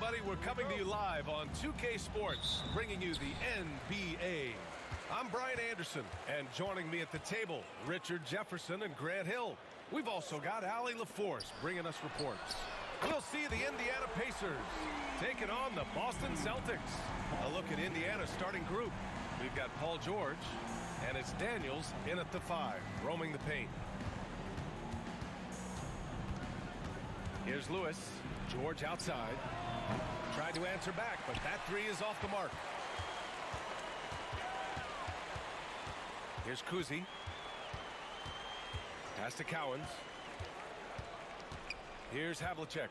everybody. We're coming to you live on 2K Sports, bringing you the NBA. I'm Brian Anderson, and joining me at the table, Richard Jefferson and Grant Hill. We've also got Allie LaForce bringing us reports. We'll see the Indiana Pacers taking on the Boston Celtics. A look at Indiana's starting group. We've got Paul George, and it's Daniels in at the 5, roaming the paint. Here's Lewis. George outside. Tried to answer back, but that 3 is off the mark. Here's Kuzi. Pass to Cowens. Here's Havlicek.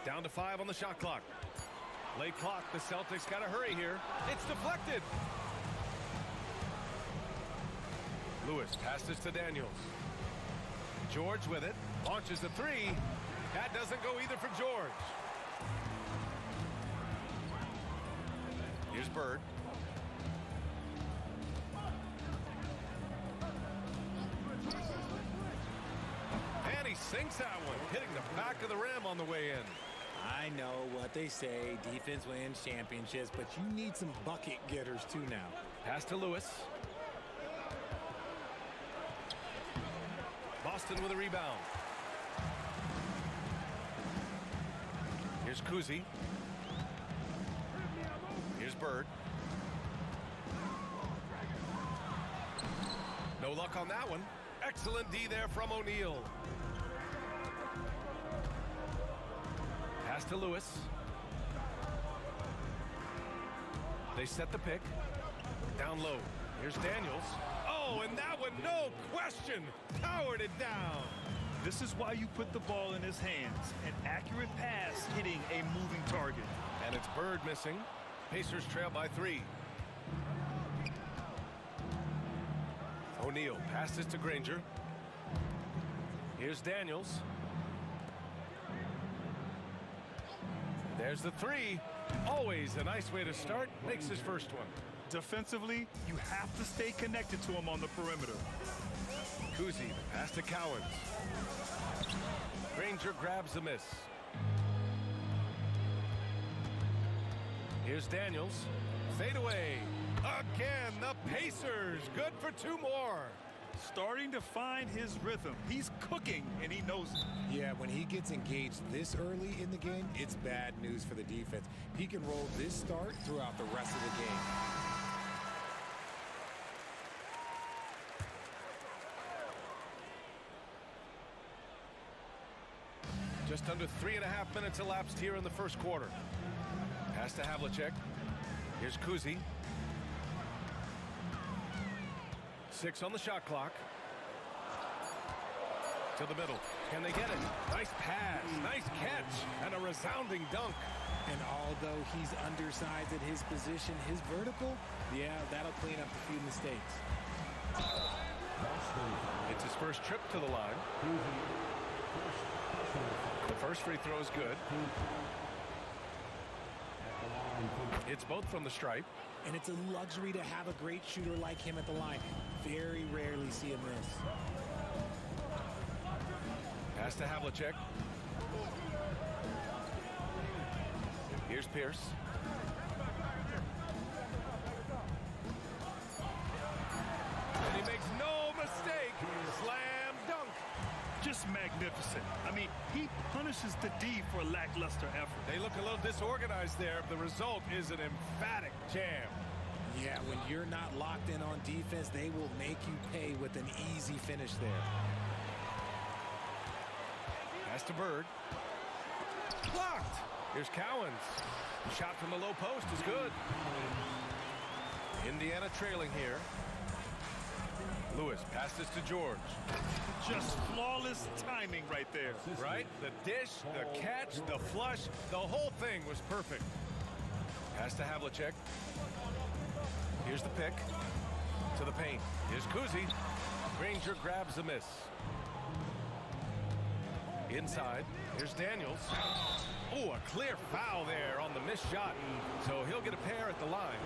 Down to 5 on the shot clock. Late clock. The Celtics got to hurry here. It's deflected. Lewis passes to Daniels. George with it. Launches the 3. That doesn't go either for George. Here's Bird. And he sinks that one, hitting the back of the rim on the way in. I know what they say, defense wins championships, but you need some bucket getters too now. Pass to Lewis. Boston with a rebound. Here's Kuzi. Here's Bird. No luck on that one. Excellent D there from O'Neal. Pass to Lewis. They set the pick. Down low. Here's Daniels. Oh, and that one, no question, powered it down. This is why you put the ball in his hands. An accurate pass hitting a moving target. And it's Bird missing. Pacers trail by 3. O'Neal passes to Granger. Here's Daniels. There's the 3. Always a nice way to start. Makes his first one. Defensively, you have to stay connected to him on the perimeter. Kuzi, pass to Cowens. Granger grabs the miss. Here's Daniels. Fade away. Again, the Pacers. Good for 2 more. Starting to find his rhythm. He's cooking, and he knows it. Yeah, when he gets engaged this early in the game, it's bad news for the defense. He can roll this start throughout the rest of the game. Just under 3.5 minutes elapsed here in the first quarter. Pass to Havlicek. Here's Kuzi. 6 on the shot clock. To the middle. Can they get it? Nice pass. Nice catch. And a resounding dunk. And although he's undersized at his position, his vertical, yeah, that'll clean up a few mistakes. It's his first trip to the line. The first free throw is good. It's both from the stripe. And it's a luxury to have a great shooter like him at the line. Very rarely see a miss. Pass to Havlicek. Here's Pierce. And he makes no mistake. Slam dunk. Just magnificent. I mean, he punishes the D for lackluster effort. They look a little disorganized there. The result is an emphatic jam. Yeah, when you're not locked in on defense, they will make you pay with an easy finish there. Pass to Bird. Blocked. Here's Cowens. Shot from the low post is good. Indiana trailing here. Lewis passes to George. Just flawless timing right there. Right? The dish, the catch, the flush, the whole thing was perfect. Pass to Havlicek. Here's the pick. To the paint. Here's Kuzi. Granger grabs the miss. Inside. Here's Daniels. Oh, a clear foul there on the missed shot. So he'll get a pair at the line.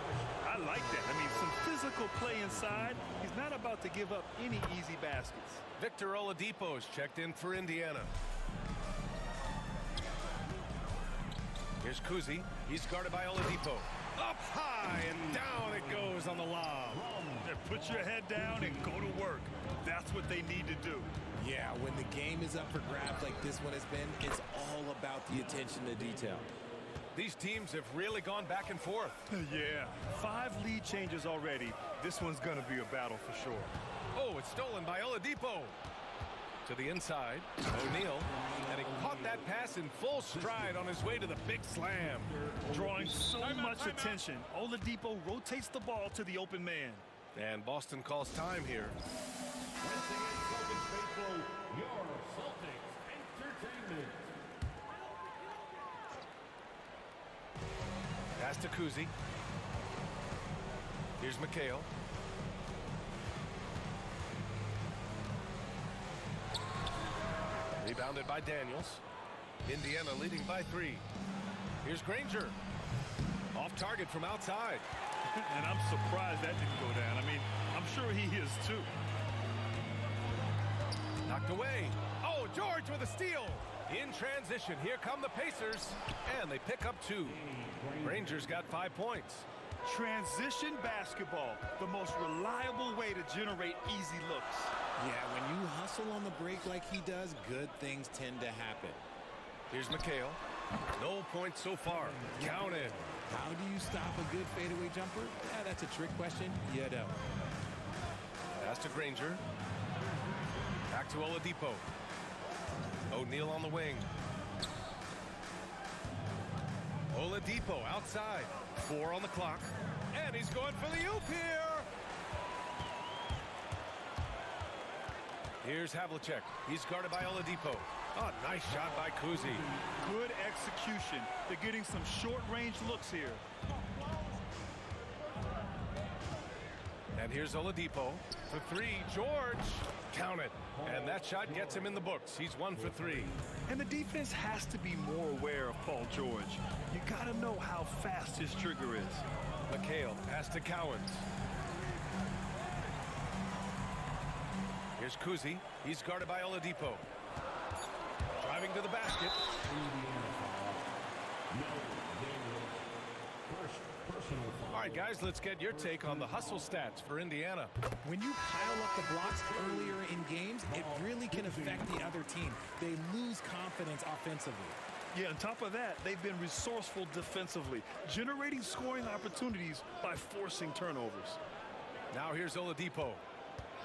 I like that. I mean, some physical play inside. He's not about to give up any easy baskets. Victor Oladipo's checked in for Indiana. Here's Kuzi. He's guarded by Oladipo. Up high and down it goes on the lob. Put your head down and go to work. That's what they need to do. Yeah, when the game is up for grabs like this one has been, it's all about the attention to detail. These teams have really gone back and forth. Yeah, 5 lead changes already. This one's going to be a battle for sure. Oh, it's stolen by Oladipo. To the inside, O'Neal, and he caught that pass in full stride on his way to the big slam. Drawing so much attention, Oladipo rotates the ball to the open man. And Boston calls time here. Your Celtics Entertainment. Pass to Kuzi. Here's McHale. Rebounded by Daniels. Indiana leading by 3. Here's Granger. Off target from outside. And I'm surprised that didn't go down. I mean, I'm sure he is too. Knocked away. Oh, George with a steal. In transition, here come the Pacers. And they pick up 2. Rangers got 5 points. Transition basketball, the most reliable way to generate easy looks. Yeah, when you hustle on the break like he does, good things tend to happen. Here's McHale. No points so far. Counted. How do you stop a good fadeaway jumper? Yeah, that's a trick question. You don't. Pass to Granger. Back to Oladipo. O'Neal on the wing. Oladipo outside. 4 on the clock. And he's going for the oop here. Here's Havlicek. He's guarded by Oladipo. Oh, nice shot by Kuzi. Good execution. They're getting some short-range looks here. And here's Oladipo for 3. George. Count it. And that shot gets him in the books. He's 1 for 3. And the defense has to be more aware of Paul George. You got to know how fast his trigger is. McHale pass to Cowens. Here's Kuzi. He's guarded by Oladipo. Driving to the basket. All right, guys, let's get your take on the hustle stats for Indiana. When you pile up the blocks earlier in games, it really can affect the other team. They lose confidence offensively. Yeah, on top of that, they've been resourceful defensively, generating scoring opportunities by forcing turnovers. Now here's Oladipo.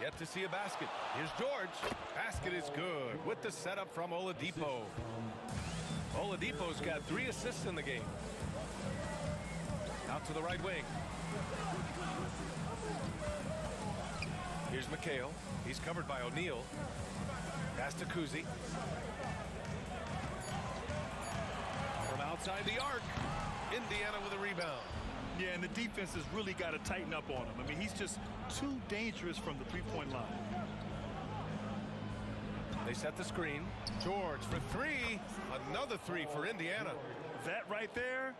Yet to see a basket. Here's George. Basket is good with the setup from Oladipo. Oladipo's got 3 assists in the game. Out to the right wing. Here's McHale. He's covered by O'Neal. Pass to Kuzi. From outside the arc. Indiana with a rebound. Yeah, and the defense has really got to tighten up on him. I mean, he's just too dangerous from the three-point line. They set the screen. George for 3. Another 3 for Indiana. That right there,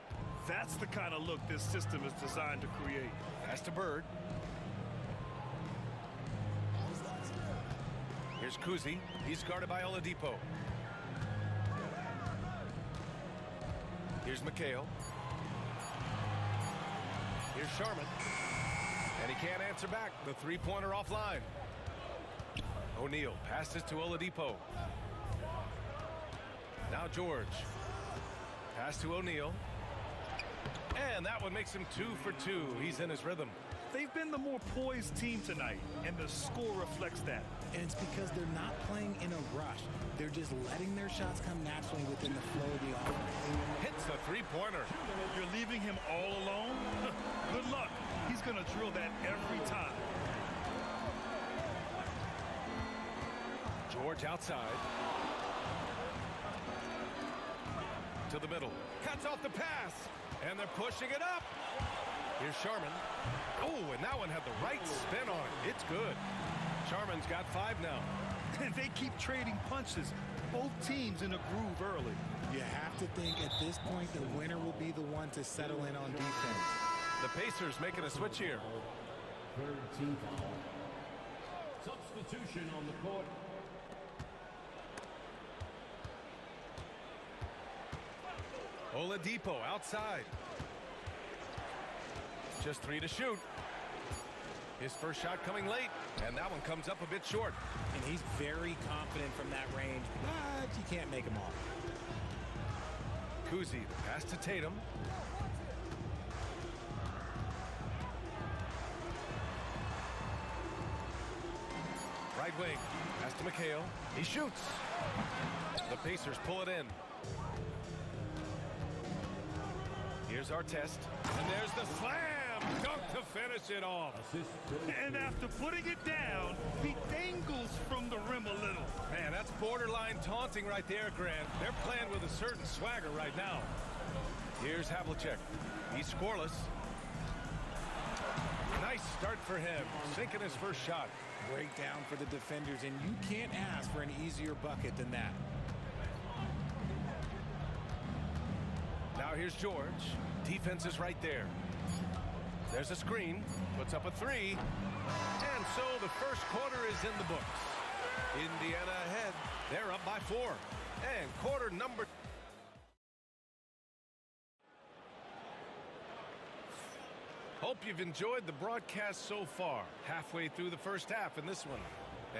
that's the kind of look this system is designed to create. Pass to Bird. Here's Kuzi. He's guarded by Oladipo. Here's McHale. Here's Sharman. And he can't answer back. The three-pointer offline. O'Neal passes to Oladipo. Now George. Pass to O'Neal. And that one makes him 2 for 2. He's in his rhythm. They've been the more poised team tonight, and the score reflects that. And it's because they're not playing in a rush. They're just letting their shots come naturally within the flow of the offense. Hits the three-pointer. You're leaving him all alone? Good luck. He's going to drill that every time. George outside. To the middle. Cuts off the pass. And they're pushing it up. Here's Sharman. Oh, and that one had the right spin on it. It's good. Sharman's got 5 now. And they keep trading punches. Both teams in a groove early. You have to think at this point the winner will be the one to settle in on defense. The Pacers making a switch here. Third team foul. Substitution on the court. Oladipo outside. Just 3 to shoot. His first shot coming late, and that one comes up a bit short. And he's very confident from that range, but you can't make him all. Kuzi, the pass to Tatum. Right wing, pass to McHale. He shoots. The Pacers pull it in. Here's our test. And there's the slam dunk to finish it off. And after putting it down, he dangles from the rim a little. Man, that's borderline taunting right there, Grant. They're playing with a certain swagger right now. Here's Havlicek. He's scoreless. Nice start for him, sinking his first shot. Breakdown for the defenders, and you can't ask for an easier bucket than that. Now here's George. Defense is right there. There's a screen. Puts up a 3. And so the first quarter is in the books. Indiana ahead. They're up by 4. And quarter number... Hope you've enjoyed the broadcast so far. Halfway through the first half in this one.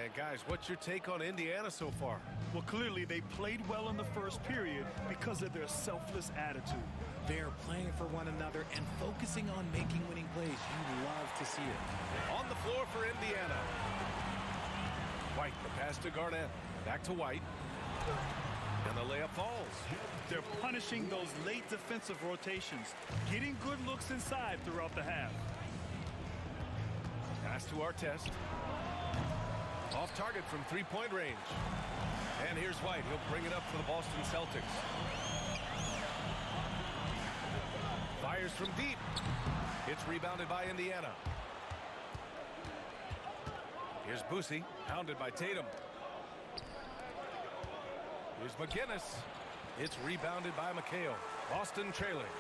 And guys, what's your take on Indiana so far? Well, clearly they played well in the first period because of their selfless attitude. They're playing for one another and focusing on making winning plays. You love to see it. On the floor for Indiana. White, the pass to Garnett. Back to White. And the layup falls. They're punishing those late defensive rotations, getting good looks inside throughout the half. Pass to Artest. Off target from three-point range. And here's White. He'll bring it up for the Boston Celtics. Fires from deep. It's rebounded by Indiana. Here's Boosie, hounded by Tatum. Here's McGinnis. It's rebounded by McHale. Boston trailing.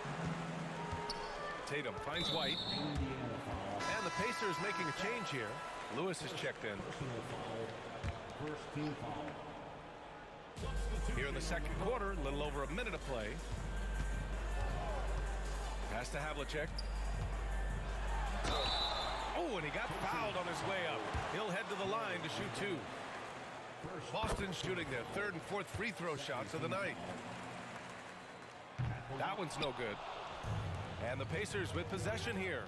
Tatum finds White. And the Pacers making a change here. Lewis is checked in. First team foul. Here in the second quarter, a little over a minute of play. Pass to Havlicek. Oh, and he got fouled on his way up. He'll head to the line to shoot 2. Boston shooting their third and fourth free throw shots of the night. That one's no good. And the Pacers with possession here.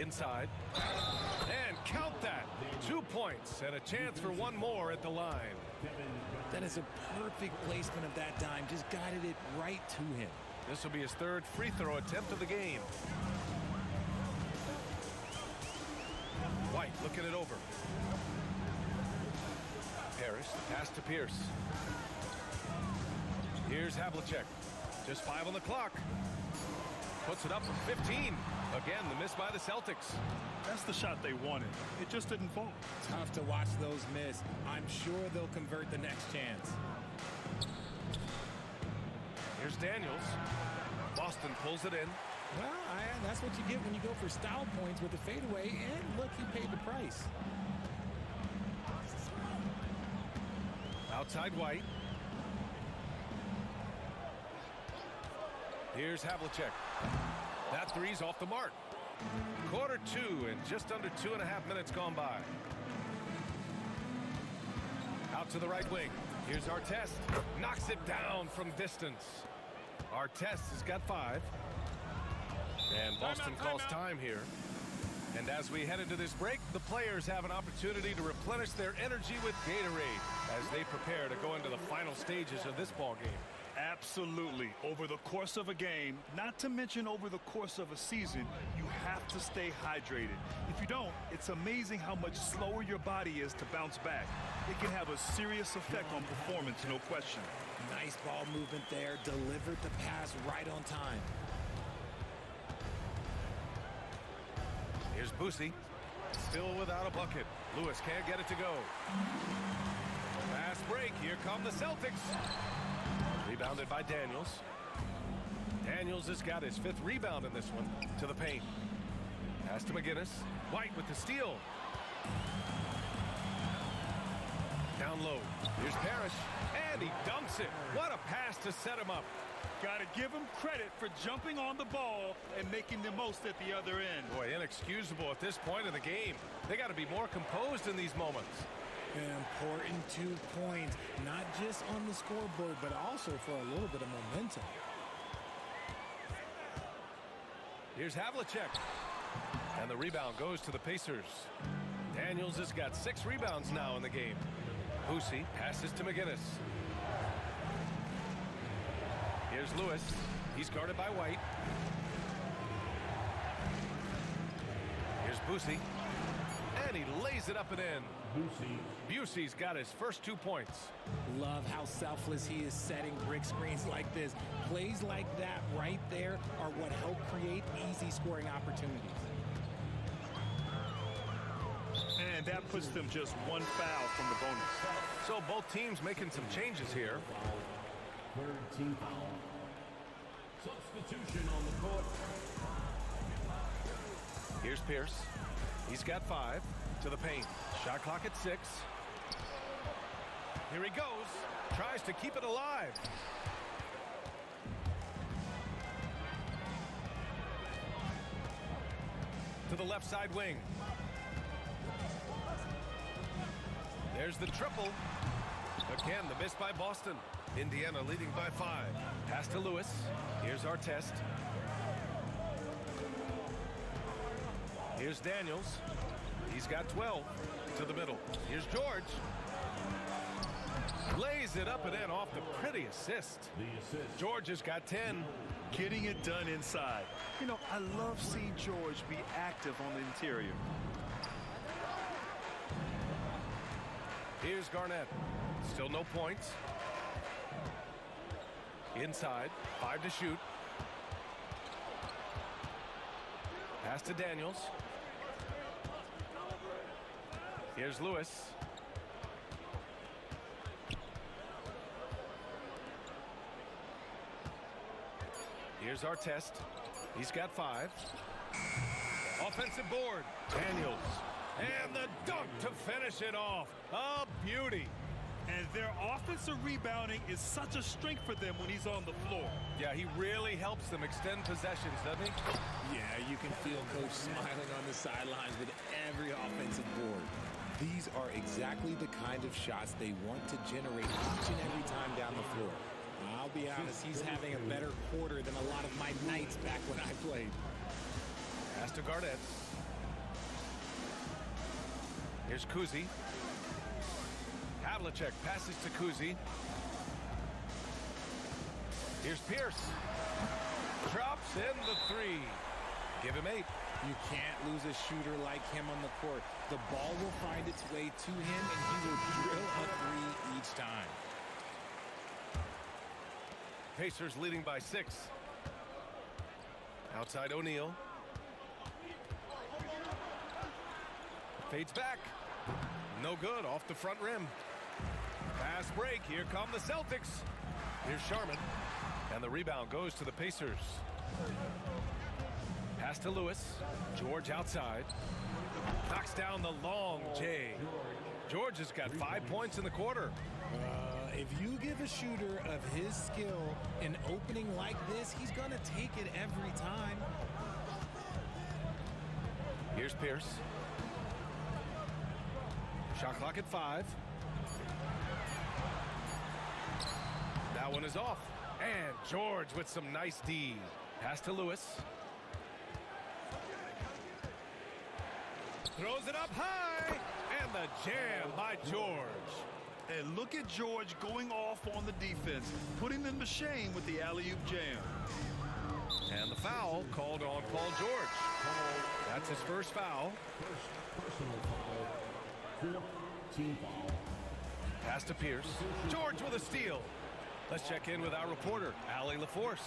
Inside. And count that. 2 points and a chance for one more at the line. That is a perfect placement of that dime. Just guided it right to him. This will be his third free throw attempt of the game. White looking it over. Harris, pass to Pierce. Here's Havlicek. Just 5 on the clock. Puts it up from 15. Again, the miss by the Celtics. That's the shot they wanted. It just didn't fall. Tough to watch those miss. I'm sure they'll convert the next chance. Here's Daniels. Boston pulls it in. Well, that's what you get when you go for style points with the fadeaway. And look, he paid the price. Outside White. Here's Havlicek. That three's off the mark. Quarter 2 and just under 2.5 minutes gone by. Out to the right wing. Here's Artest. Knocks it down from distance. Artest has got 5. And Boston calls time here. And as we head into this break, the players have an opportunity to replenish their energy with Gatorade as they prepare to go into the final stages of this ball game. Absolutely. Over the course of a game, not to mention over the course of a season, you have to stay hydrated. If you don't, it's amazing how much slower your body is to bounce back. It can have a serious effect on performance, no question. Nice ball movement there. Delivered the pass right on time. Here's Boosie. Still without a bucket. Lewis can't get it to go. Fast break. Here come the Celtics. Rebounded by Daniels. Daniels has got his 5th rebound in this one. To the paint. Pass to McGinnis. White with the steal. Down low. Here's Parrish. And he dunks it. What a pass to set him up. Got to give him credit for jumping on the ball and making the most at the other end. Boy, inexcusable at this point in the game. They got to be more composed in these moments. An important 2 points, not just on the scoreboard, but also for a little bit of momentum. Here's Havlicek. And the rebound goes to the Pacers. Daniels has got 6 rebounds now in the game. Boosie passes to McGinnis. Here's Lewis. He's guarded by White. Here's Boosie. And he lays it up and in. Busey's got his first 2 points. Love how selfless he is setting brick screens like this. Plays like that right there are what help create easy scoring opportunities. And that puts them just 1 foul from the bonus. So both teams making some changes here. Third team foul. Substitution on the court. Here's Pierce. He's got 5 to the paint. Shot clock at 6. Here he goes. Tries to keep it alive. To the left side wing. There's the triple. Again, the miss by Boston. Indiana leading by 5. Pass to Lewis. Here's Artest. Here's Daniels. He's got 12 to the middle. Here's George. Lays it up and in off the pretty assist. George has got 10. Getting it done inside. You know, I love seeing George be active on the interior. Here's Garnett. Still no points. Inside. 5 to shoot. Pass to Daniels. Here's Lewis. Here's Artest. He's got 5. Offensive board. Daniels. And the dunk to finish it off. A beauty. And their offensive rebounding is such a strength for them when he's on the floor. Yeah, he really helps them extend possessions, doesn't he? Yeah, you can feel Coach smiling on the sidelines with every offensive board. These are exactly the kind of shots they want to generate each and every time down the floor. I'll be honest, he's having a better quarter than a lot of my nights back when I played. Pass to Garnett. Here's Kuzi. Havlicek passes to Kuzi. Here's Pierce. Drops in the 3. Give him 8. You can't lose a shooter like him on the court. The ball will find its way to him, and he will drill a 3 each time. Pacers leading by 6. Outside O'Neal. Fades back. No good, off the front rim. Fast break, here come the Celtics. Here's Sharman. And the rebound goes to the Pacers. Pass to Lewis. George outside. Knocks down the long J. George has got 5 points in the quarter. If you give a shooter of his skill an opening like this, he's going to take it every time. Here's Pierce. Shot clock at 5. That one is off. And George with some nice D. Pass to Lewis. Throws it up high. And the jam by George. And look at George going off on the defense, putting them to shame with the alley-oop jam. And the foul called on Paul George. That's his first foul. First personal foul. 5th team foul. Pass to Pierce. George with a steal. Let's check in with our reporter, Allie LaForce.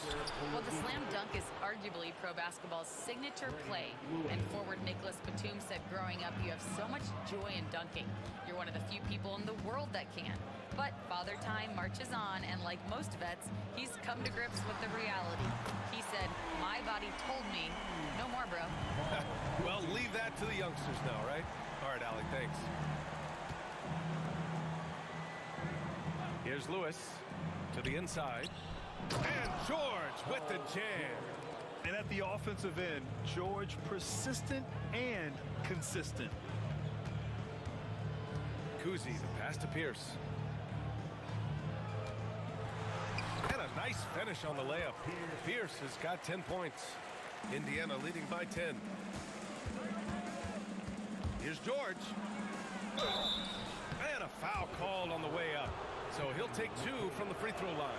Well, the slam dunk is arguably pro basketball's signature play. And forward Nicholas Batum said growing up, you have so much joy in dunking. You're one of the few people in the world that can. But Father Time marches on, and like most vets, he's come to grips with the reality. He said, my body told me, no more, bro. Well, leave that to the youngsters now, right? All right, Allie, thanks. Here's Lewis to the inside. And George with the jam. And at the offensive end, George persistent and consistent. Kuzi, the pass to Pierce. And a nice finish on the layup. Pierce has got 10 points. Indiana leading by 10. Here's George. And a foul called on the way up. So he'll take 2 from the free throw line.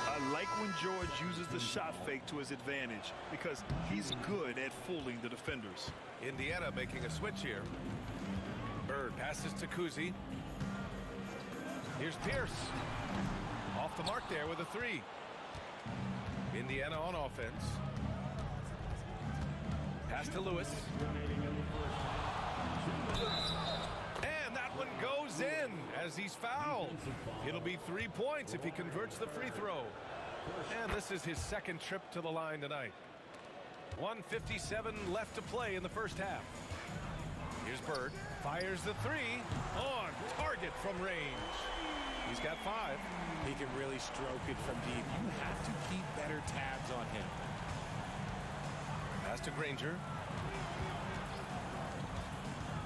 I like when George uses the shot fake to his advantage because he's good at fooling the defenders. Indiana making a switch here. Bird passes to Kuzi. Here's Pierce. Off the mark there with a 3. Indiana on offense. Pass to Lewis. And that one goes in as he's fouled. It'll be 3 points if he converts the free throw. And this is his second trip to the line tonight. 1:57 left to play in the first half. Here's Bird. Fires the 3 on target from range. He's got 5. He can really stroke it from deep. You have to keep better tabs on him. Pass to Granger.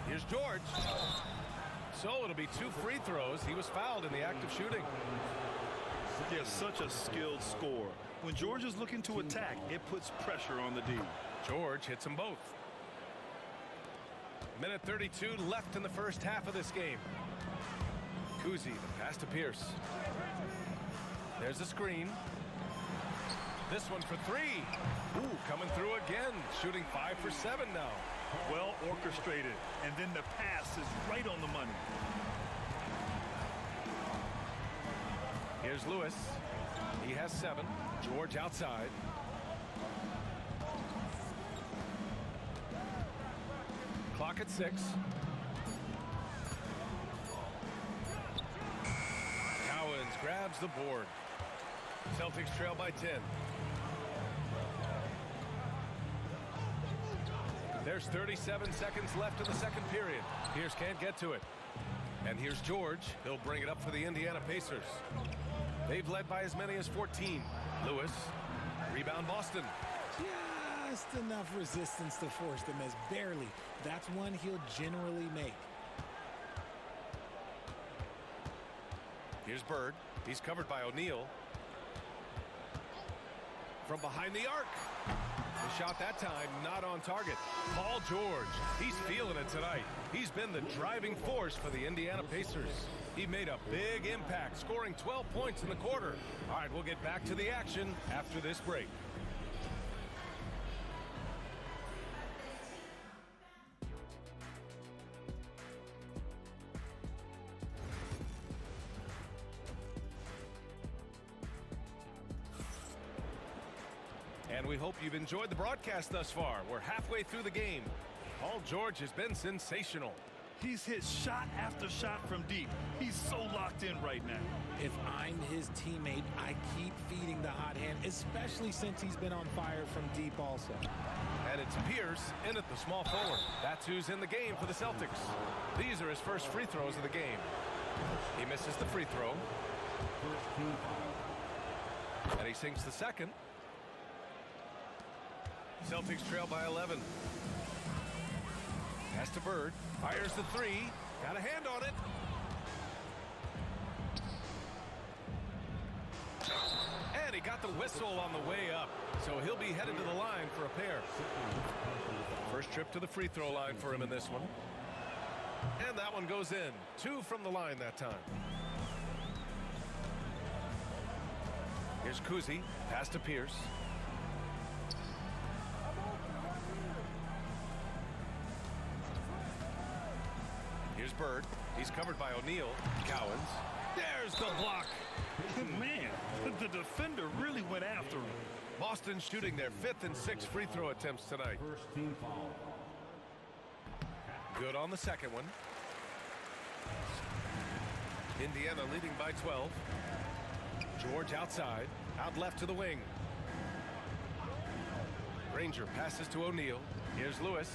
Here's George. So it'll be 2 free throws. He was fouled in the act of shooting. He has such a skilled scorer. When George is looking to attack, it puts pressure on the D. George hits them both. Minute 32 left in the first half of this game. Kuzi, the pass to Pierce. There's a screen. This one for 3. Ooh, coming through again. Shooting 5 for 7 now. Well orchestrated. And then the pass is right on the money. Here's Lewis. He has 7. George outside. Clock at 6. Cowens grabs the board. Celtics trail by 10. There's 37 seconds left in the second period. Pierce can't get to it. And here's George. He'll bring it up for the Indiana Pacers. They've led by as many as 14. Lewis. Rebound Boston. Just enough resistance to force them as barely. That's one he'll generally make. Here's Bird. He's covered by O'Neal. From behind the arc. The shot that time not on target. Paul George. He's feeling it tonight. He's been the driving force for the Indiana Pacers. He made a big impact, scoring 12 points in the quarter. All right, we'll get back to the action after this break. And we hope you've enjoyed the broadcast thus far. We're halfway through the game. Paul George has been sensational. He's hit shot after shot from deep. He's so locked in right now. If I'm his teammate, I keep feeding the hot hand, especially since he's been on fire from deep also. And it's Pierce in at the small forward. That's who's in the game for the Celtics. These are his first free throws of the game. He misses the free throw. And he sinks the second. Celtics trail by 11. Pass to Bird. Fires the 3. Got a hand on it. And he got the whistle on the way up. So he'll be headed to the line for a pair. First trip to the free throw line for him in this one. And that one goes in. 2 from the line that time. Here's Kuzi. Pass to Pierce. Here's Bird. He's covered by O'Neal. Cowens. There's the block. Man, the defender really went after him. Boston shooting their 5th and 6th free throw attempts tonight. First team foul. Good on the second one. Indiana leading by 12. George outside. Out left to the wing. Granger passes to O'Neal. Here's Lewis.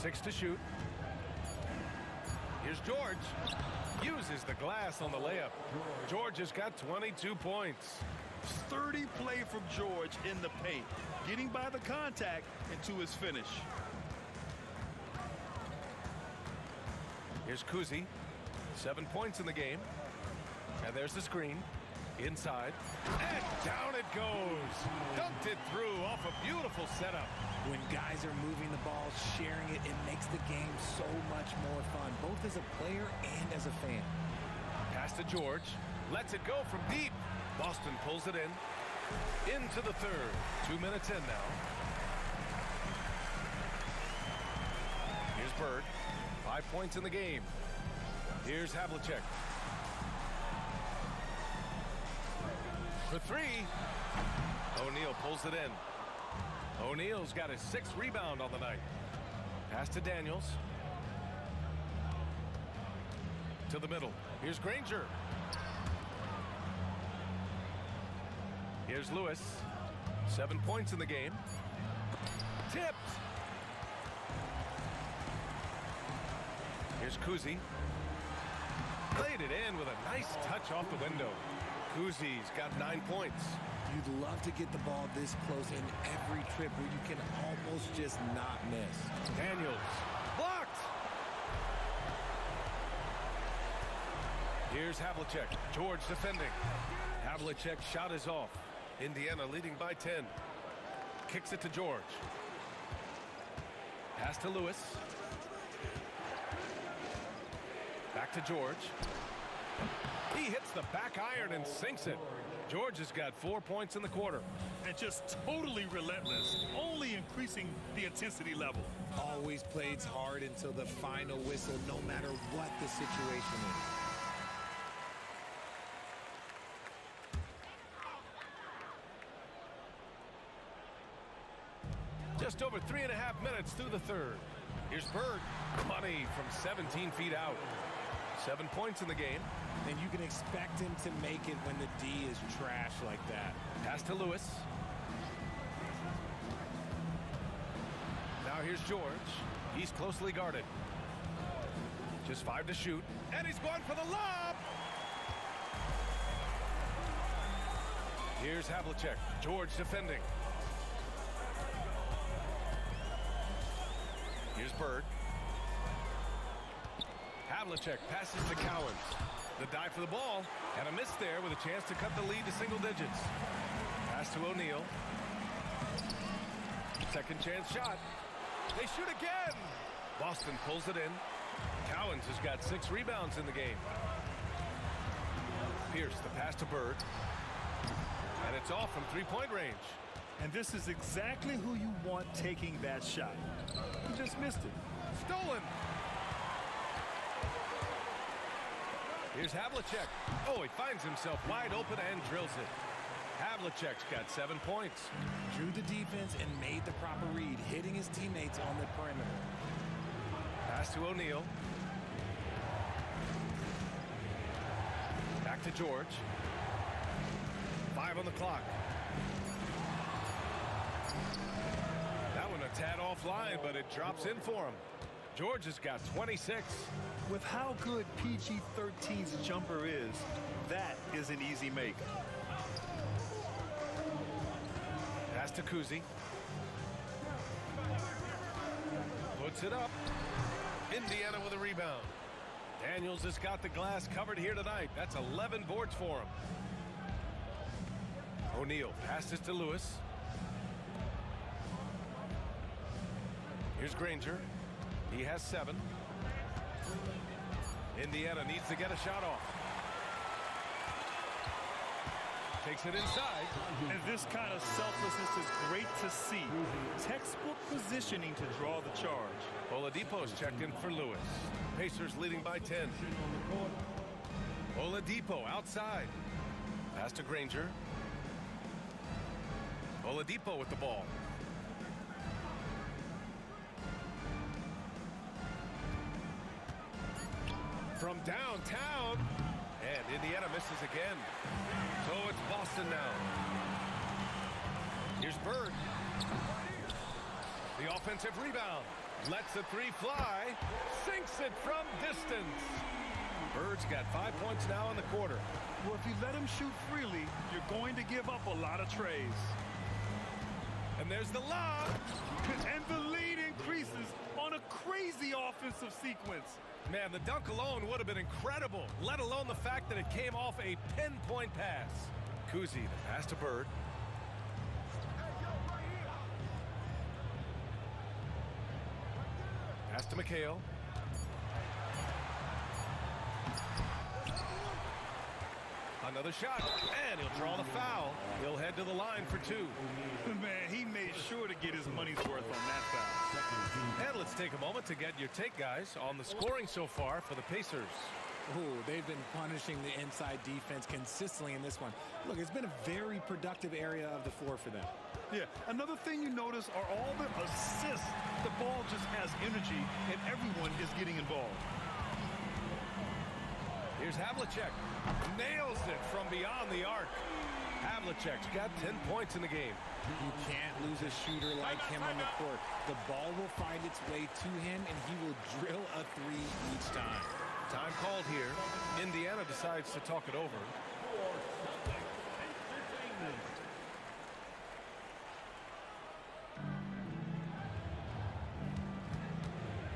6 to shoot. Here's George. Uses the glass on the layup. George has got 22 points. Sturdy play from George in the paint, getting by the contact and to his finish. Here's Kuzi. 7 points in the game. And there's the screen. Inside. And down it goes. Dunked it through off a beautiful setup. When guys are moving the ball, sharing it, it makes the game so much more fun, both as a player and as a fan. Pass to George. Lets it go from deep. Boston pulls it in. Into the third. 2 minutes in now. Here's Bird. 5 points in the game. Here's Havlicek. For three. O'Neal pulls it in. O'Neal's got his 6th rebound on the night. Pass to Daniels. To the middle. Here's Granger. Here's Lewis. 7 points in the game. Tipped. Here's Kuzi. Played it in with a nice touch off the window. Kuzi's got 9 points. You'd love to get the ball this close in every trip where you can almost just not miss. Daniels. Blocked. Here's Havlicek. George defending. Havlicek's shot is off. Indiana leading by 10. Kicks it to George. Pass to Lewis. Back to George. He hits the back iron and sinks it. George has got 4 points in the quarter. And just totally relentless, only increasing the intensity level. Always plays hard until the final whistle, no matter what the situation is. Just over 3.5 minutes through the third. Here's Bird. Money from 17 feet out. 7 points in the game. And you can expect him to make it when the D is trash like that. Pass to Lewis. Now here's George. He's closely guarded. Just 5 to shoot. And he's going for the lob. Here's Havlicek. George defending. Here's Bird. Havlicek passes to Cowens. The dive for the ball, and a miss there with a chance to cut the lead to single digits. Pass to O'Neal. Second chance shot. They shoot again. Boston pulls it in. Cowens has got 6 rebounds in the game. Pierce, the pass to Bird. And it's off from 3-point range. And this is exactly who you want taking that shot. He just missed it. Stolen. Here's Havlicek. Oh, he finds himself wide open and drills it. Havlicek's got 7 points. Drew the defense and made the proper read, hitting his teammates on the perimeter. Pass to O'Neal. Back to George. 5 on the clock. That one a tad offline, but it drops in for him. George has got 26. With how good PG-13's jumper is, that is an easy make. Pass to Kuzi. Puts it up. Indiana with a rebound. Daniels has got the glass covered here tonight. That's 11 boards for him. O'Neal passes to Lewis. Here's Granger. He has 7. Indiana needs to get a shot off. Takes it inside. And this kind of selflessness is great to see. Textbook positioning to draw the charge. Oladipo's checked in for Lewis. Pacers leading by 10. Oladipo outside. Pass to Granger. Oladipo with the ball. From downtown. And Indiana misses again. So it's Boston now. Here's Bird. The offensive rebound. Lets the 3 fly. Sinks it from distance. Bird's got 5 points now in the quarter. Well, if you let him shoot freely, you're going to give up a lot of trays. And there's the lob. And the lead increases on a crazy offensive sequence. Man, the dunk alone would have been incredible, let alone the fact that it came off a pinpoint pass. Kuzi, the pass to Bird. Pass to McHale. Another shot, and he'll draw the foul. He'll head to the line for 2. Man, he made sure to get his money's worth on that foul. And let's take a moment to get your take, guys, on the scoring so far for the Pacers. Oh, they've been punishing the inside defense consistently in this one. Look, it's been a very productive area of the floor for them. Yeah, another thing you notice are all the assists. The ball just has energy, and everyone is getting involved. Here's Havlicek. Nails it from beyond the arc. Havlicek's got 10 points in the game. You can't lose a shooter like him on the court. The ball will find its way to him, and he will drill a 3 each time. Time called here. Indiana decides to talk it over.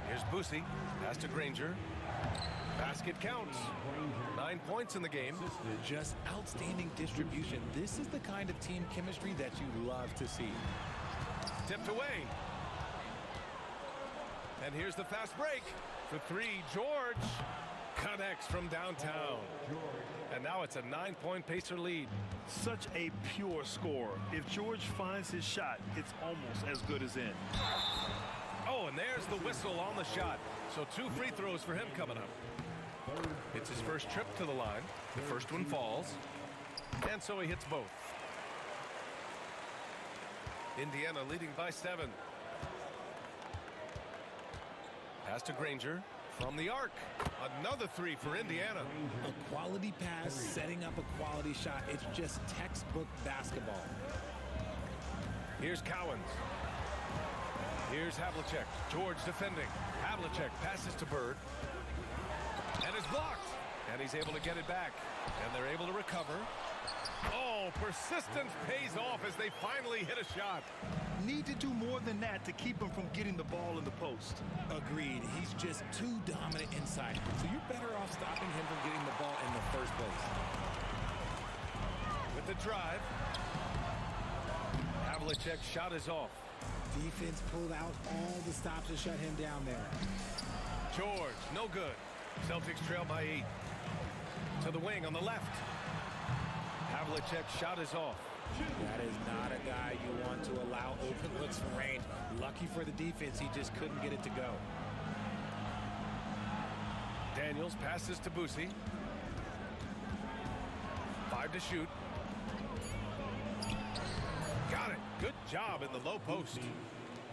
Here's Boosie. Pass to Granger. Basket counts. 9 points in the game. Just outstanding distribution. This is the kind of team chemistry that you love to see. Tipped away. And here's the fast break. For 3, George connects from downtown. And now it's a 9-point Pacer lead. Such a pure score. If George finds his shot, it's almost as good as in. Oh, and there's the whistle on the shot. So 2 free throws for him coming up. It's his first trip to the line. The first one falls. And so he hits both. Indiana leading by 7. Pass to Granger from the arc. Another 3 for Indiana. A quality pass, setting up a quality shot. It's just textbook basketball. Here's Cowens. Here's Havlicek. George defending. Havlicek passes to Bird. And is blocked. And he's able to get it back. And they're able to recover. Oh, persistence pays off as they finally hit a shot. Need to do more than that to keep him from getting the ball in the post. Agreed. He's just too dominant inside. So you're better off stopping him from getting the ball in the first place. With the drive. Havlicek's shot is off. Defense pulled out all the stops to shut him down there. George, no good. Celtics trail by 8. To the wing on the left. Havlicek's shot is off. That is not a guy you want to allow open looks from range. Lucky for the defense, he just couldn't get it to go. Daniels passes to Boosie. 5 to shoot. Got it. Good job in the low post.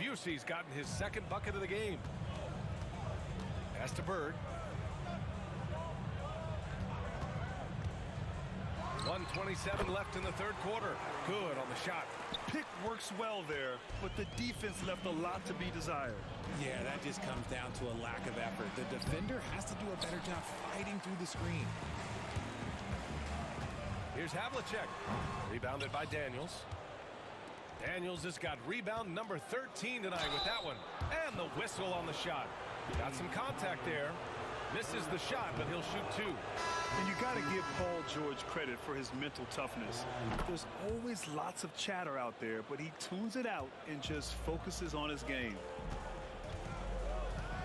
Busey's gotten his 2nd bucket of the game. Pass to Bird. 1:27 left in the 3rd quarter. Good on the shot. Pick works well there, but the defense left a lot to be desired. Yeah, that just comes down to a lack of effort. The defender has to do a better job fighting through the screen. Here's Havlicek. Rebounded by Daniels. Daniels has got rebound number 13 tonight with that one. And the whistle on the shot. Got some contact there. Misses the shot, but he'll shoot 2. And you got to give Paul George credit for his mental toughness. There's always lots of chatter out there, but he tunes it out and just focuses on his game.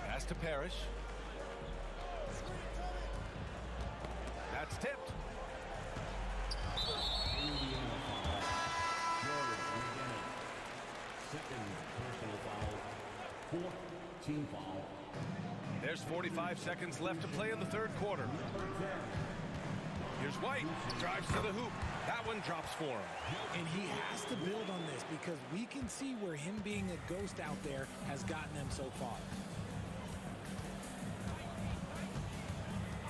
Pass to Parrish. That's tipped. Second personal foul. 4th team foul. There's 45 seconds left to play in the 3rd quarter. Here's White. Drives to the hoop. That one drops for him. And he has to build on this because we can see where him being a ghost out there has gotten them so far.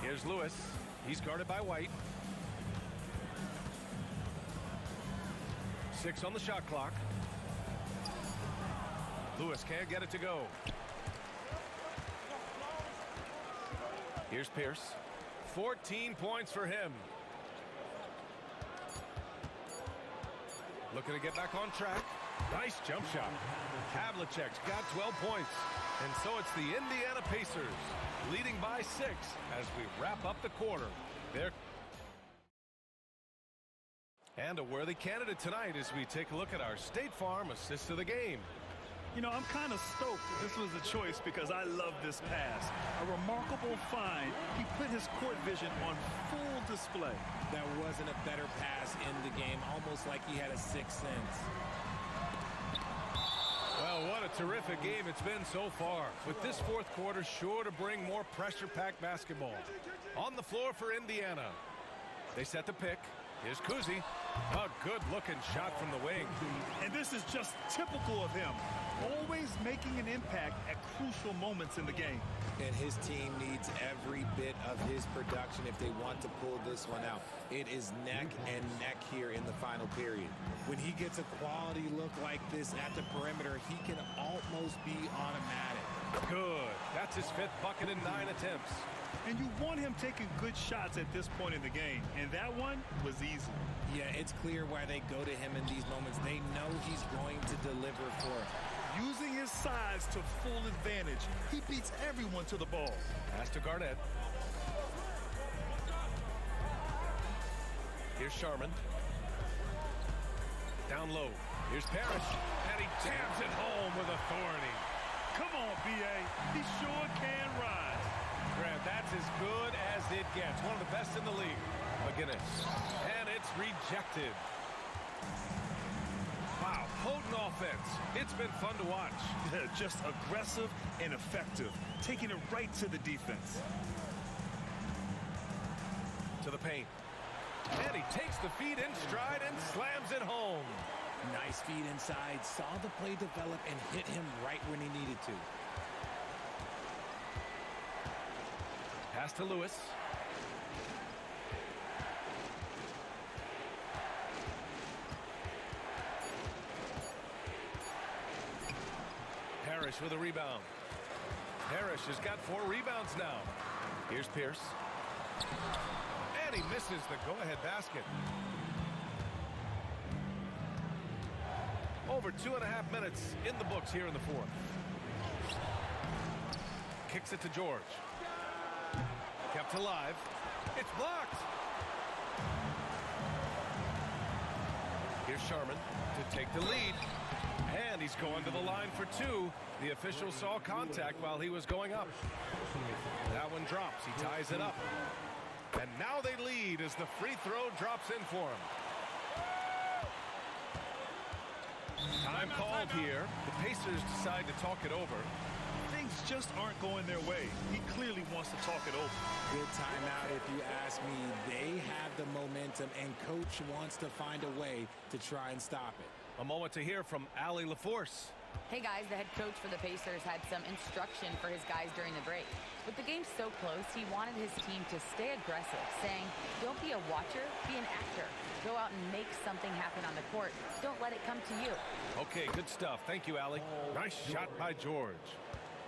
Here's Lewis. He's guarded by White. 6 on the shot clock. Lewis can't get it to go. Here's Pierce. 14 points for him. Looking to get back on track. Nice jump shot. Havlicek's got 12 points. And so it's the Indiana Pacers leading by 6 as we wrap up the quarter. And a worthy candidate tonight as we take a look at our State Farm assist of the game. You know, I'm kind of stoked this was a choice because I love this pass. A remarkable find. He put his court vision on full display. That wasn't a better pass in the game, almost like he had a sixth sense. Well, what a terrific game it's been so far. With this fourth quarter sure to bring more pressure-packed basketball. On the floor for Indiana. They set the pick. Here's Kuzi. A good-looking shot from the wing. And this is just typical of him. Always making an impact at crucial moments in the game. And his team needs every bit of his production if they want to pull this one out. It is neck and neck here in the final period. When he gets a quality look like this at the perimeter, he can almost be automatic. Good. That's his 5th bucket in 9 attempts. And you want him taking good shots at this point in the game. And that one was easy. Yeah, it's clear why they go to him in these moments. They know he's going to deliver for it. Using his size to full advantage, he beats everyone to the ball. Pass to Garnett. Here's Sharman. Down low. Here's Parrish. And he jams it home with authority. Come on, B.A. He sure can rise. Grant, that's as good as it gets. One of the best in the league. McGinnis. And it's rejected. Wow, potent offense. It's been fun to watch. Just aggressive and effective. Taking it right to the defense. To the paint. And he takes the feed in stride and slams it home. Nice feed inside. Saw the play develop and hit him right when he needed to. Pass to Lewis. Parrish with a rebound. Parrish has got 4 rebounds now. Here's Pierce. And he misses the go-ahead basket. Over 2.5 minutes in the books here in the fourth. Kicks it to George. Kept alive. It's blocked. Here's Sharman to take the lead. And he's going to the line for 2. The official saw contact while he was going up. That one drops. He ties it up. And now they lead as the free throw drops in for him. Time called here. The Pacers decide to talk it over. Things just aren't going their way. He clearly wants to talk it over. Good timeout if you ask me. They have the momentum, and Coach wants to find a way to try and stop it. A moment to hear from Allie LaForce. Hey guys, the head coach for the Pacers had some instruction for his guys during the break. With the game so close, he wanted his team to stay aggressive, saying, don't be a watcher, be an actor. Go out and make something happen on the court. Don't let it come to you. Okay, good stuff. Thank you, Allie. Nice shot by George.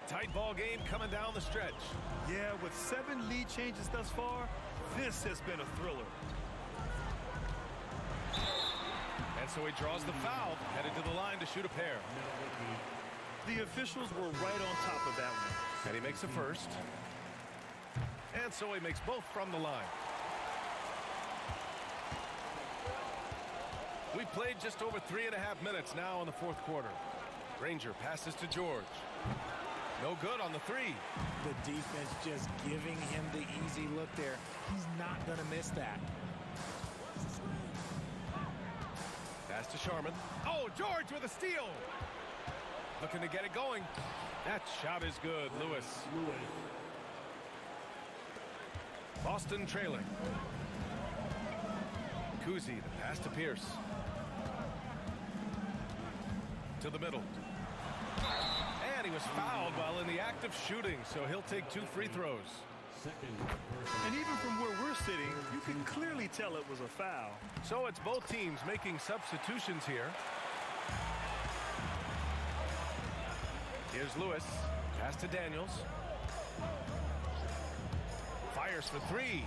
Tight ball game coming down the stretch. Yeah, with 7 lead changes thus far, this has been a thriller. And so he draws the foul, headed to the line to shoot a pair. The officials were right on top of that one. And he makes a first. And so he makes both from the line. We've played just over 3.5 minutes now in the fourth quarter. Ranger passes to George. No good on the 3. The defense just giving him the easy look there. He's not going to miss that. Pass to Sharman. Oh, George with a steal. Looking to get it going. That shot is good, Lewis. Boston trailing. Kuzi, the pass to Pierce. To the middle. And he was fouled while in the act of shooting, so he'll take 2 free throws. And even from where we're sitting, you can clearly tell it was a foul. So it's both teams making substitutions here. Here's Lewis. Pass to Daniels. Fires for three.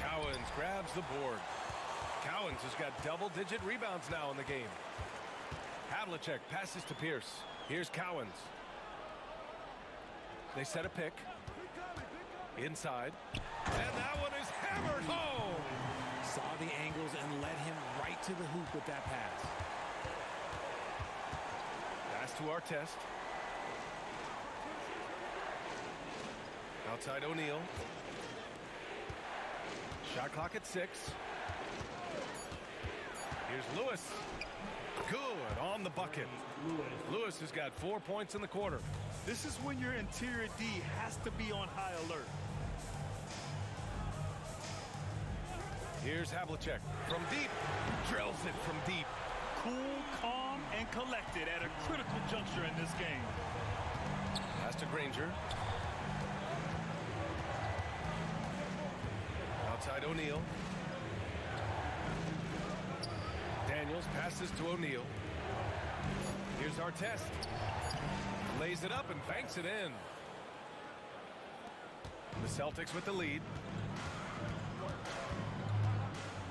Cowens grabs the board. Cowens has got double-digit rebounds now in the game. Havlicek passes to Pierce. Here's Cowens. They set a pick. Inside. And that one is hammered home. Saw the angles and led him right to the hoop with that pass. Pass to Artest. Outside O'Neal. Shot clock at 6. Here's Lewis. Good on the bucket. Lewis has got 4 points in the quarter. This is when your interior D has to be on high alert. Here's Havlicek from deep. Drills it from deep. Cool, calm, and collected at a critical juncture in this game. Pass to Granger. Outside O'Neal. Daniels passes to O'Neal. Here's Artest. Lays it up and banks it in. The Celtics with the lead.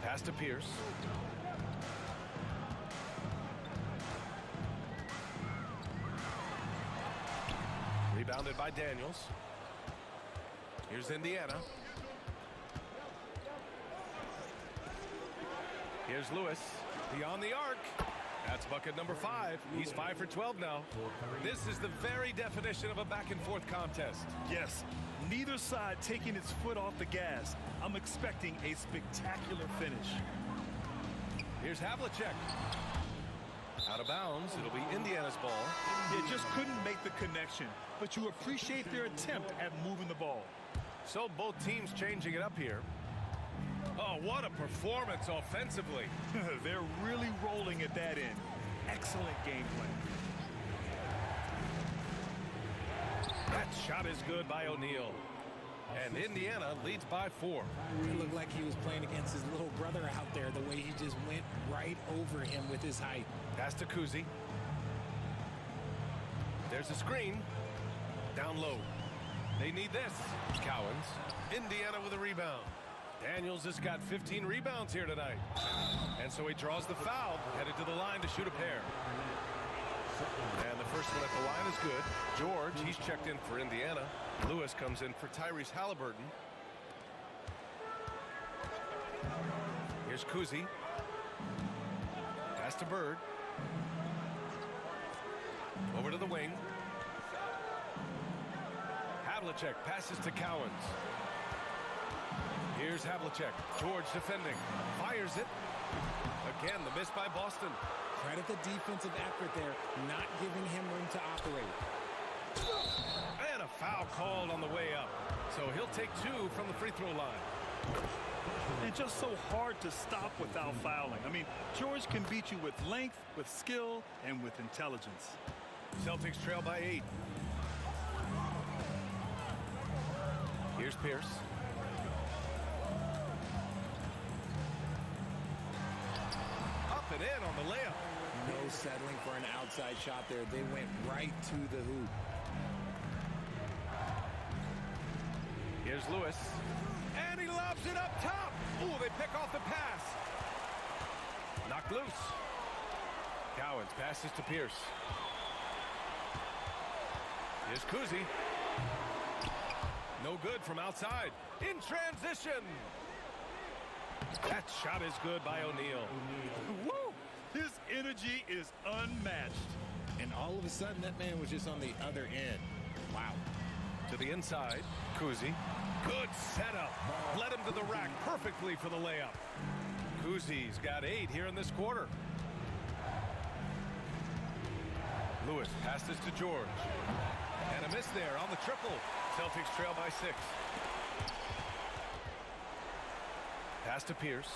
Pass to Pierce. Rebounded by Daniels. Here's Indiana. Here's Lewis. Beyond the arc. That's bucket number 5. He's 5 for 12 now. This is the very definition of a back-and-forth contest. Yes, neither side taking its foot off the gas. I'm expecting a spectacular finish. Here's Havlicek. Out of bounds. It'll be Indiana's ball. They just couldn't make the connection, but you appreciate their attempt at moving the ball. So both teams changing it up here. Oh, what a performance offensively. They're really rolling at that end. Excellent game plan. That shot is good by O'Neal. And Indiana leads by 4. It looked like he was playing against his little brother out there, the way he just went right over him with his height. Pass to Kuzi. There's a screen. Down low. They need this. Cowens. Indiana with a rebound. Daniels has got 15 rebounds here tonight. And so he draws the foul, headed to the line to shoot a pair. And the first one at the line is good. George, he's checked in for Indiana. Lewis comes in for Tyrese Halliburton. Here's Kuzi. Pass to Bird. Over to the wing. Havlicek passes to Cowens. Here's Havlicek. George defending. Fires it. Again, the miss by Boston. Credit the defensive effort there, not giving him room to operate. And a foul called on the way up. So he'll take 2 from the free throw line. And just so hard to stop without fouling. I mean, George can beat you with length, with skill, and with intelligence. Celtics trail by 8. Here's Pierce. Up and in on the layup. No settling for an outside shot there. They went right to the hoop. Here's Lewis. And he lobs it up top. Ooh, they pick off the pass. Knocked loose. Cowens passes to Pierce. Here's Kuzi. No good from outside. In transition. That shot is good by O'Neal. Woo! His energy is unmatched. And all of a sudden, that man was just on the other end. Wow. To the inside, Kuzi. Good setup. Led him to the rack perfectly for the layup. Kuzi's got 8 here in this quarter. Lewis passes to George. And a miss there on the triple. Celtics trail by 6. Pass to Pierce.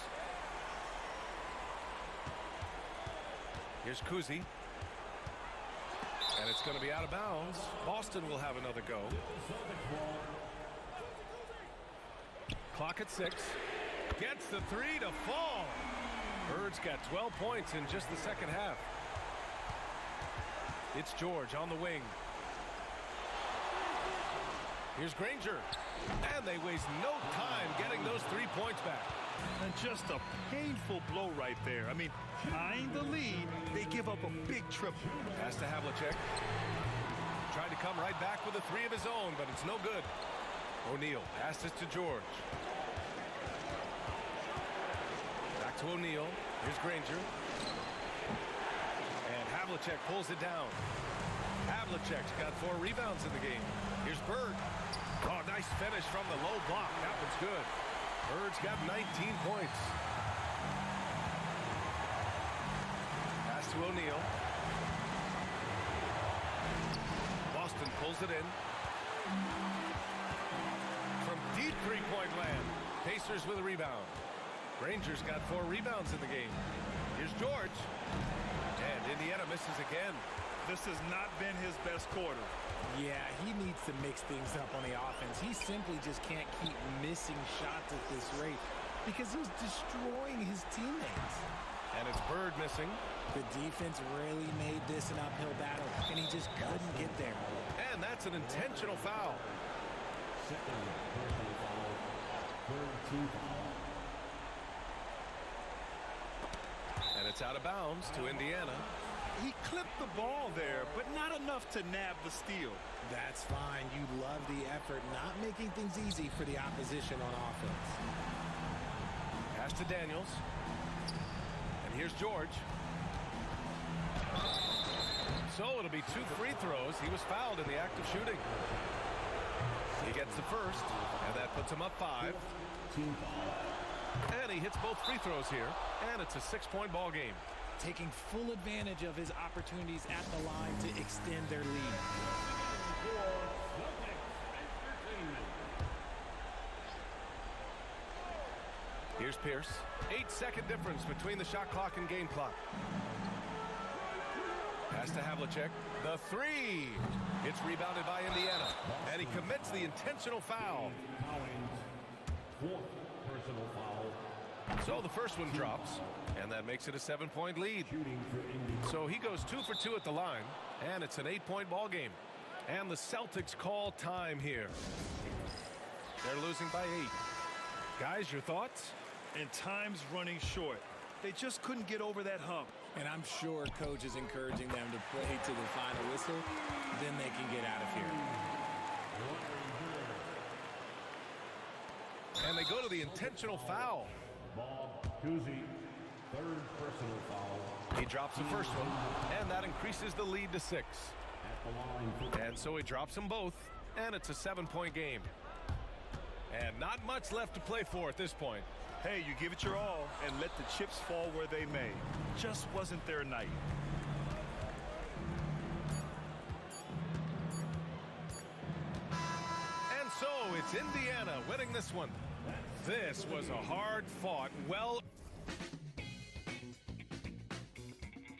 Here's Kuzi. And it's going to be out of bounds. Boston will have another go. Clock at 6. Gets the 3 to fall. Bird's got 12 points in just the second half. It's George on the wing. Here's Granger. And they waste no time getting those 3 points back. And just a painful blow right there. I mean, tying the lead, they give up a big triple. Pass to Havlicek. Tried to come right back with a 3 of his own, but it's no good. O'Neal passes to George. Back to O'Neal. Here's Granger. And Havlicek pulls it down. Havlicek's got 4 rebounds in the game. Here's Bird. Oh, nice finish from the low block. That one's good. Bird's got 19 points. Pass to O'Neal. Boston pulls it in. From deep three-point land. Pacers with a rebound. Granger's got 4 rebounds in the game. Here's George. And Indiana misses again. This has not been his best quarter. Yeah, he needs to mix things up on the offense. He simply just can't keep missing shots at this rate because he's destroying his teammates. And it's Bird missing. The defense really made this an uphill battle, and he just couldn't get there. And that's an intentional foul. Second personal foul. Third team foul. And it's out of bounds to Indiana. He clipped the ball there, but not enough to nab the steal. That's fine. You love the effort, not making things easy for the opposition on offense. Pass to Daniels. And here's George. So it'll be 2 free throws. He was fouled in the act of shooting. He gets the first, and that puts him up 5. Team foul. And he hits both free throws here, and it's a 6-point ball game. Taking full advantage of his opportunities at the line to extend their lead. Here's Pierce. 8-second difference between the shot clock and game clock. Pass to Havlicek. The 3. It's rebounded by Indiana. And he commits the intentional foul. Collins, 4th personal foul. So the first one drops. And that makes it a 7-point lead. Shooting for Indy. So he goes 2 for 2 at the line. And it's an 8-point ball game. And the Celtics call time here. They're losing by 8. Guys, your thoughts? And time's running short. They just couldn't get over that hump. And I'm sure coach is encouraging them to play to the final whistle. Then they can get out of here. And they go to the intentional foul. Bob Cousy, 3rd personal foul. He drops the first one, and that increases the lead to 6. At the line for And so he drops them both, and it's a 7-point game. And not much left to play for at this point. Hey, you give it your all and let the chips fall where they may. Just wasn't their night. And so it's Indiana winning this one. This was a hard-fought, well